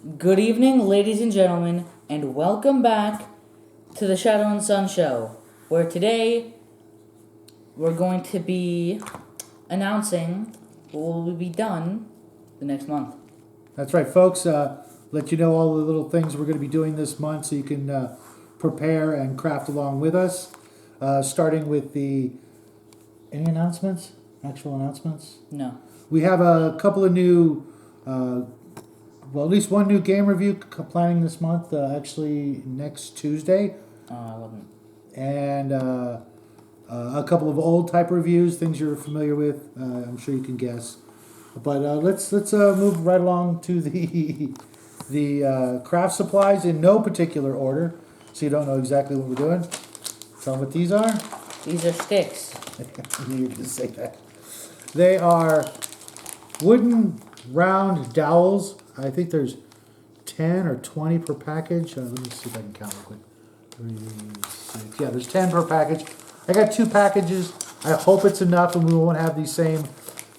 Good evening, ladies and gentlemen, and welcome back to the Shadow and Sun Show, where today we're going to be announcing what will be done the next month. That's right, folks. Let you know all the little things we're going to be doing this month so you can prepare and craft along with us. Starting with any announcements? Actual announcements? No. We have a couple of new, at least one new game review planning this month, actually next Tuesday. I wasn't. And a couple of old type reviews, things you're familiar with. I'm sure you can guess. But let's move right along to the craft supplies in no particular order, so you don't know exactly what we're doing. Tell them what these are. These are sticks. I knew you were going to say that. They are wooden round dowels. I think there's 10 or 20 per package. Let me see if I can count real quick. 3, 6. Yeah, there's 10 per package. I got 2 packages. I hope it's enough and we won't have the same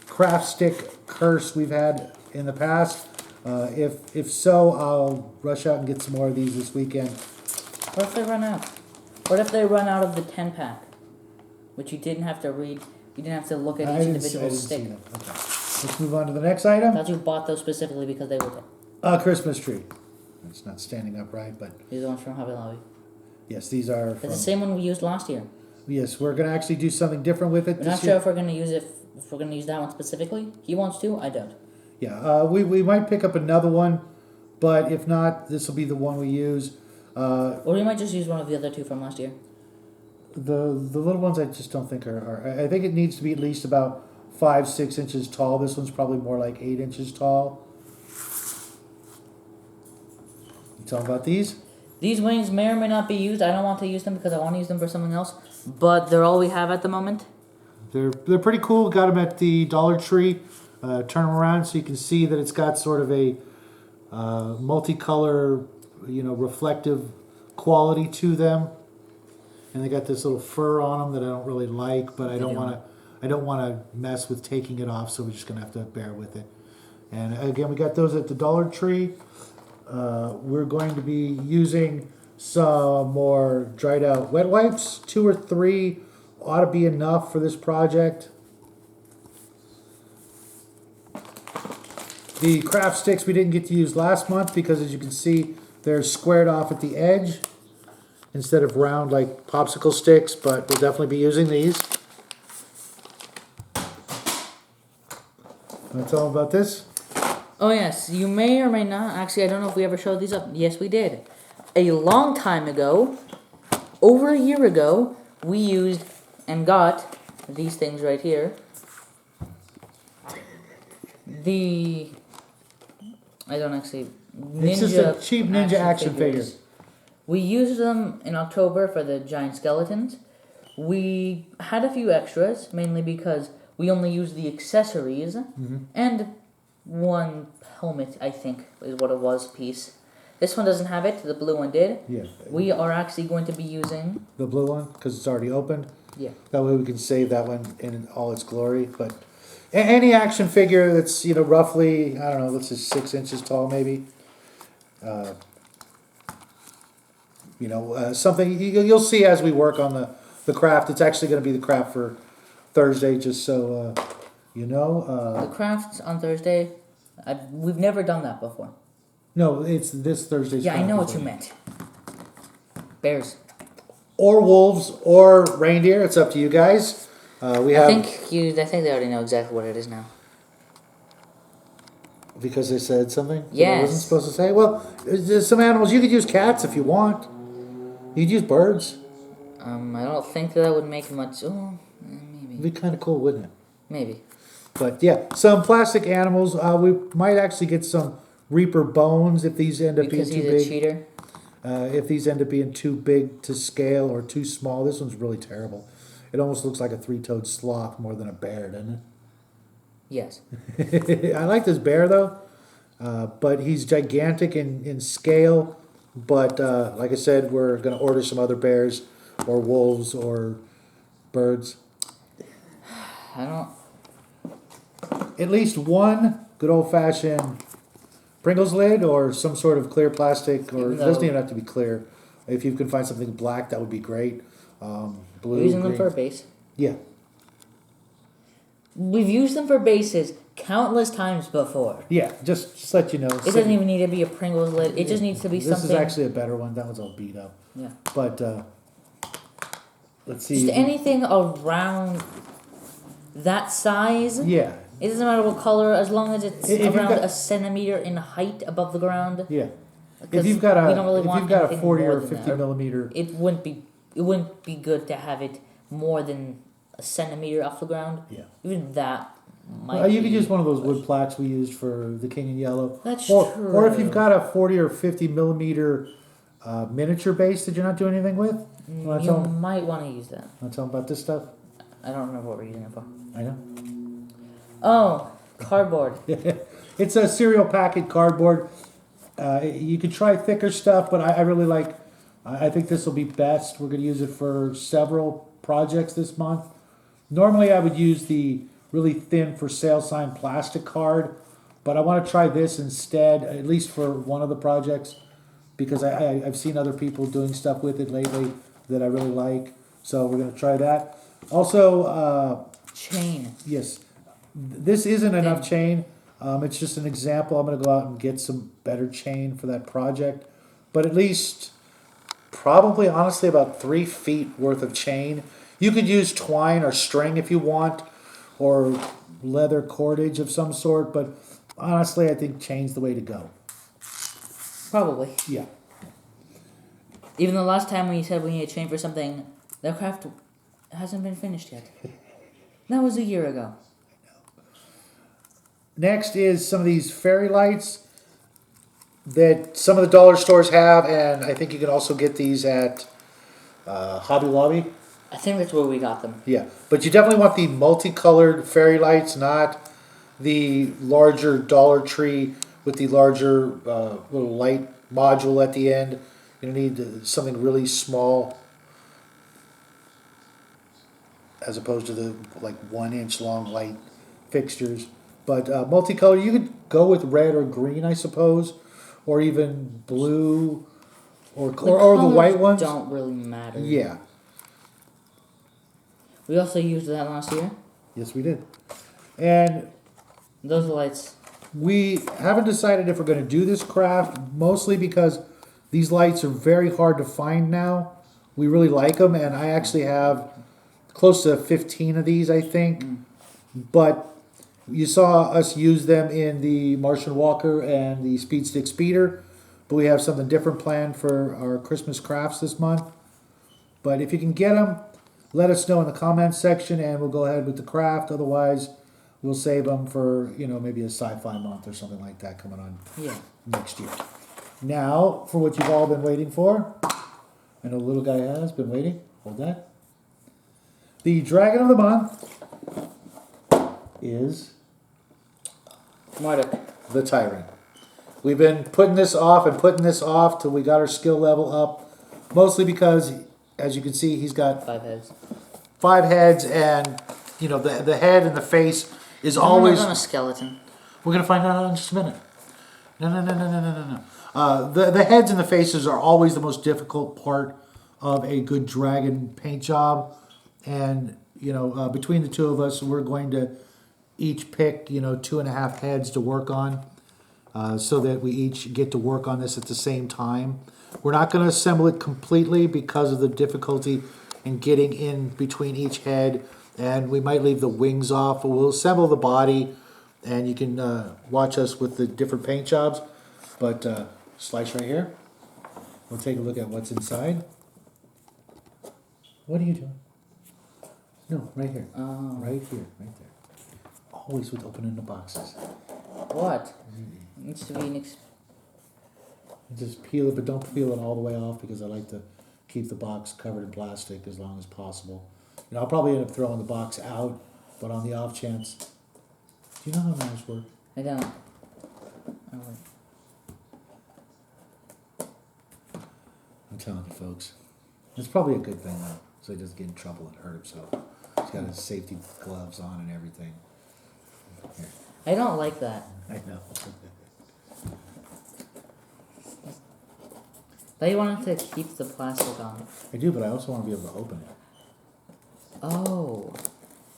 craft stick curse we've had in the past. If so, I'll rush out and get some more of these this weekend. What if they run out? What if they run out of the 10-pack? Which you didn't have to read. You didn't have to look at each individual stick. Okay. Let's move on to the next item. I thought you bought those specifically because they were there. A Christmas tree. It's not standing upright, but These are the ones from Hobby Lobby. yes, these are It's the same one we used last year. Yes, we're going to actually do something different with it We're this not year. sure if we're going to use it. If we're going to use that one specifically. He wants to. I don't. Yeah, we might pick up another one, but if not, this will be the one we use. Or we might just use one of the other two from last year. The little ones I just don't think are. I think it needs to be at least about 5-6 inches tall. This one's probably more like 8 inches tall. You tell them about these? These wings may or may not be used. I don't want to use them because I want to use them for something else. But they're all we have at the moment. They're pretty cool. Got them at the Dollar Tree. Turn them around so you can see that it's got sort of a multicolor, reflective quality to them. And they got this little fur on them that I don't really like, but I don't want to mess with taking it off, so we're just gonna have to bear with it. And again, we got those at the Dollar Tree. We're going to be using some more dried out wet wipes. 2 or 3 ought to be enough for this project. The craft sticks we didn't get to use last month because, as you can see, they're squared off at the edge instead of round like popsicle sticks, but we'll definitely be using these. Want to tell them about this? Oh yes, you may or may not. Actually, I don't know if we ever showed these up. Yes, we did. A long time ago, over a year ago, we used and got these things right here. I don't actually. It's just a cheap ninja action figure. We used them in October for the giant skeletons. We had a few extras, mainly because we only used the accessories and one helmet, I think, is what it was, piece. This one doesn't have it. The blue one did. Yeah. We are actually going to be using The blue one, because it's already opened. Yeah. That way we can save that one in all its glory. But any action figure that's, roughly, I don't know, let's say 6 inches tall maybe. Something you'll see as we work on the craft. It's actually going to be the craft for Thursday, just so the crafts on Thursday. We've never done that before. No, it's this Thursday's Yeah, I craft know what before. you meant. Bears. Or wolves or reindeer. It's up to you guys. We have I think they already know exactly what it is now. because they said something that I Yes. wasn't supposed to say. Well, there's some animals you could use cats if you want. You could use birds. I don't think that would make much. Oh, maybe. It'd be kind of cool, wouldn't it? Maybe. But yeah, some plastic animals. We might actually get some Reaper bones if these end up Because being he's too a big. cheater. If these end up being too big to scale or too small, this one's really terrible. It almost looks like a 3-toed sloth more than a bear, doesn't Yes. it? I like this bear though, but he's gigantic in scale. But like I said, we're going to order some other bears or wolves or birds. I don't. At least one good old-fashioned Pringles lid or some sort of clear plastic, or it Even doesn't though- even have to be clear. If you can find something black, that would be great. Blue, We're using them green. for a base. Yeah. We've used them for bases countless times before. Yeah, just let you know. It doesn't even need to be a Pringles lid. It just needs to be This something. is actually a better one. That one's all beat up. Yeah. But let's see. Just anything around that size. Yeah. It doesn't matter what color, as long as it's If you've around got- a centimeter in height above the ground. Yeah. 'Cause If you've got we don't really if want you've got a anything 40 more or than 50 that. millimeter, It wouldn't be good to have it more than a centimeter off the ground. yeah. Even that might. You could be use one of those wood pushed. plaques we used for the King in Yellow. That's Or if true. you've got a 40 or 50 millimeter miniature base that you're not doing anything with. Wanna You tell 'em- might want to use that. Want to tell them about this stuff? I don't remember what we're using it for. I know. Oh, cardboard. It's a cereal packet cardboard. You could try thicker stuff, but I really like. I think this will be best. We're going to use it for several projects this month. Normally, I would use the really thin for sale sign plastic card, but I want to try this instead, at least for one of the projects, because I've seen other people doing stuff with it lately that I really like. So we're going to try that. Also, Chain. yes, this isn't enough chain. It's just an example. I'm going to go out and get some better chain for that project. But at least, probably, honestly, about 3 feet worth of chain. You could use twine or string if you want, or leather cordage of some sort. But honestly, I think chain's the way to go. Probably. Yeah. Even the last time we said we need a chain for something, the craft hasn't been finished yet. That was a year ago. Next is some of these fairy lights that some of the dollar stores have, and I think you can also get these at Hobby Lobby. I think that's where we got them. Yeah, but you definitely want the multicolored fairy lights, not the larger Dollar Tree with the larger little light module at the end. You need something really small, as opposed to the like 1 inch long light fixtures. But multicolored, you could go with red or green, I suppose, or even blue, or the white colors ones. Don't really matter. Yeah. We also used that last year. Yes, we did. And Those lights. we haven't decided if we're going to do this craft, mostly because these lights are very hard to find now. We really like them, and I actually have close to 15 of these, I think. But you saw us use them in the Martian Walker and the Speed Stick Speeder, but we have something different planned for our Christmas crafts this month. But if you can get them, let us know in the comments section, and we'll go ahead with the craft. Otherwise, we'll save them for, maybe a sci-fi month or something like that coming on Yeah. next year. Now, for what you've all been waiting for. I know the little guy has been waiting. Hold that. The Dragon of the Month is Marduk. the Tyrant. We've been putting this off till we got our skill level up. Mostly because, as you can see, he's got 5 heads. 5 heads, and the head and the face is always. on a skeleton. We're gonna find out in just a minute. No. The heads and the faces are always the most difficult part of a good dragon paint job, and between the two of us, we're going to each pick 2.5 heads to work on, so that we each get to work on this at the same time. We're not going to assemble it completely because of the difficulty in getting in between each head, and we might leave the wings off, but we'll assemble the body, and you can watch us with the different paint jobs. But slice right here. We'll take a look at what's inside. What are you doing? No, right here. Oh. Right here, right there. Always with opening the boxes. What? It needs to be an Just peel it, but don't peel it all the way off, because I like to keep the box covered in plastic as long as possible. I'll probably end up throwing the box out, but on the off chance. Do you know how knives work? I don't. I'm telling you, folks. It's probably a good thing, though, so he doesn't get in trouble and hurt himself. He's got his safety gloves on and everything. Here, I don't like that. I know. Thought you wanted to keep the plastic on. I do, but I also want to be able to open it. Oh.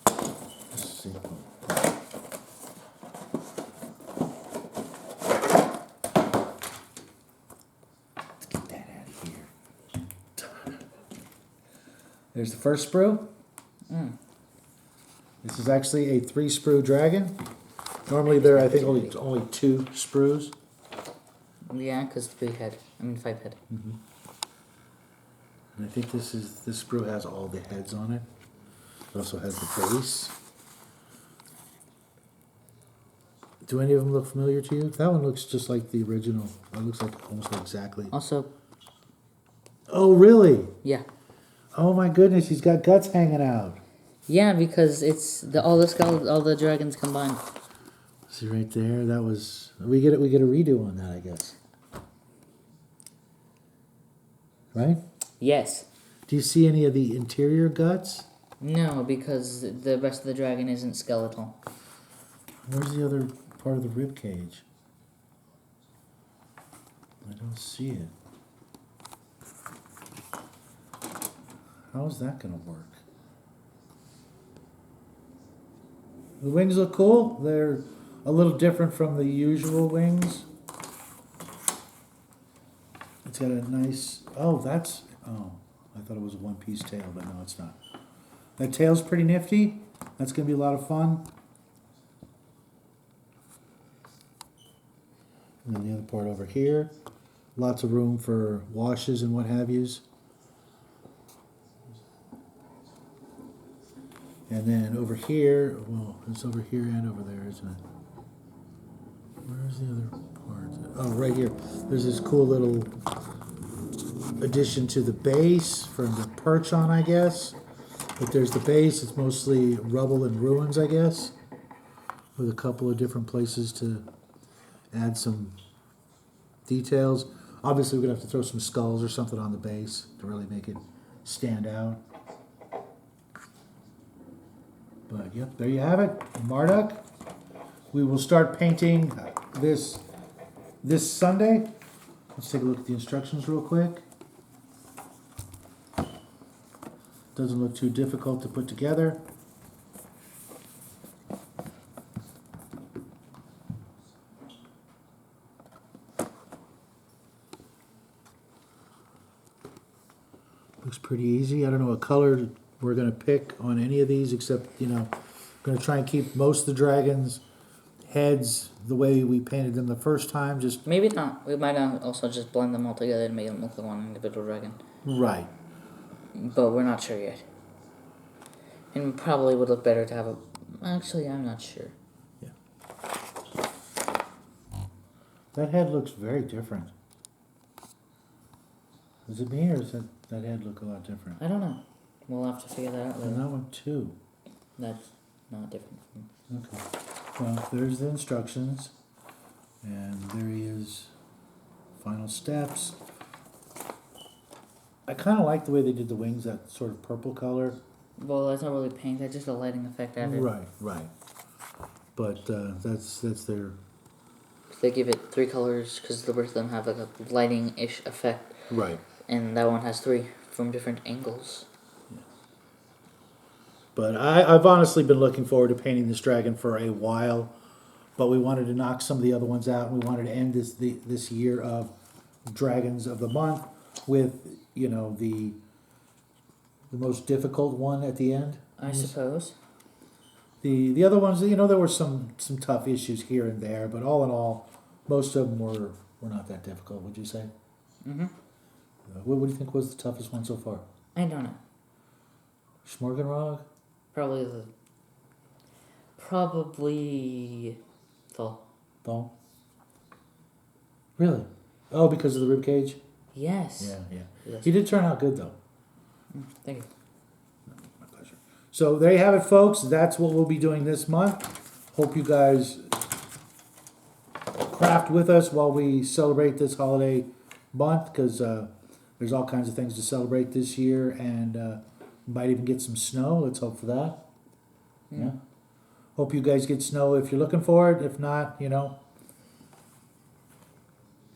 Let's see. Let's get that out of here. There's the first sprue. This is actually a 3-sprue dragon. Normally there are, I think, only 2 sprues. Yeah, because 3 head. I mean 5 head. And I think this sprue has all the heads on it. It also has the base. Do any of them look familiar to you? That one looks just like the original. It looks like almost exactly. Also, Oh, really? yeah. Oh my goodness, he's got guts hanging out. Yeah, because it's all the dragons combined. See right there? That was we get a redo on that, I guess. Right? Yes. Do you see any of the interior guts? No, because the rest of the dragon isn't skeletal. Where's the other part of the rib cage? I don't see it. How's that gonna work? The wings look cool. They're a little different from the usual wings. It's got a nice. Oh, that's. Oh, I thought it was a one-piece tail, but no, it's not. That tail's pretty nifty. That's gonna be a lot of fun. And then the other part over here, lots of room for washes and what have yous. And then over here, well, it's over here and over there, isn't it? Where's the other part? Oh, right here. There's this cool little addition to the base for the perch on, I guess. But there's the base. It's mostly rubble and ruins, I guess, with a couple of different places to add some details. Obviously, we're going to have to throw some skulls or something on the base to really make it stand out. But yep, there you have it, Marduk. We will start painting this Sunday. Let's take a look at the instructions real quick. Doesn't look too difficult to put together. Looks pretty easy. I don't know what color we're going to pick on any of these, except, going to try and keep most of the dragons' heads the way we painted them the first time. Just Maybe not. We might also just blend them all together and make them look like one individual dragon. right. But we're not sure yet. And probably would look better to have a... Actually, I'm not sure. Yeah. That head looks very different. Is it me, or does that head look a lot different? I don't know. We'll have to figure that out And later. that one too. That's not different from... Okay. Well, there's the instructions. And there he is. Final steps. I kind of like the way they did the wings, that sort of purple color. Well, that's not really paint. That's just a lighting effect added. Right. But that's their... They give it 3 colors because the rest of them have like a lighting-ish effect. Right. And that one has 3 from different angles. But I've honestly been looking forward to painting this dragon for a while. But we wanted to knock some of the other ones out, and we wanted to end this year of Dragons of the Month with, the most difficult one at the end. I suppose. The other ones, there were some tough issues here and there, but all in all, most of them were not that difficult, would you say? Mm-hmm. What do you think was the toughest one so far? I don't know. Schmorgenrog? Probably Thal. Thal? Really? Oh, because of the rib cage? Yes. Yeah. Yes. He did turn out good, though. Thank you. My pleasure. So there you have it, folks. That's what we'll be doing this month. Hope you guys craft with us while we celebrate this holiday month, because there's all kinds of things to celebrate this year, and might even get some snow. Let's hope for that. Yeah. Hope you guys get snow if you're looking for it. If not,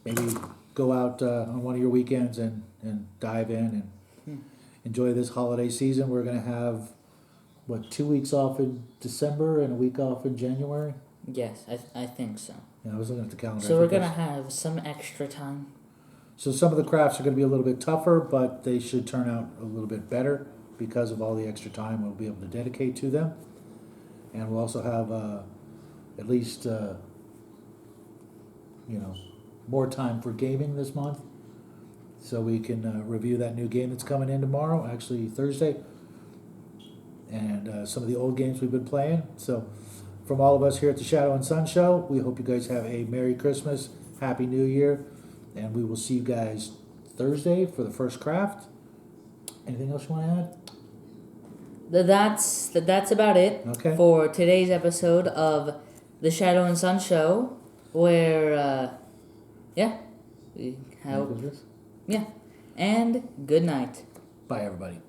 maybe go out on one of your weekends and dive in and enjoy this holiday season. We're going to have, 2 weeks off in December and a week off in January? Yes, I think so. Yeah, I was looking at the calendar. So we're going to have some extra time. So some of the crafts are going to be a little bit tougher, but they should turn out a little bit better because of all the extra time we'll be able to dedicate to them. And we'll also have at least, more time for gaming this month. So we can review that new game that's coming in tomorrow, actually Thursday. And some of the old games we've been playing. So from all of us here at the Shadow and Sun Show, we hope you guys have a Merry Christmas, Happy New Year, and we will see you guys Thursday for the first craft. Anything else you want to add? That's about it for today's episode of the Shadow and Sun Show, where we have and good night. Bye, everybody.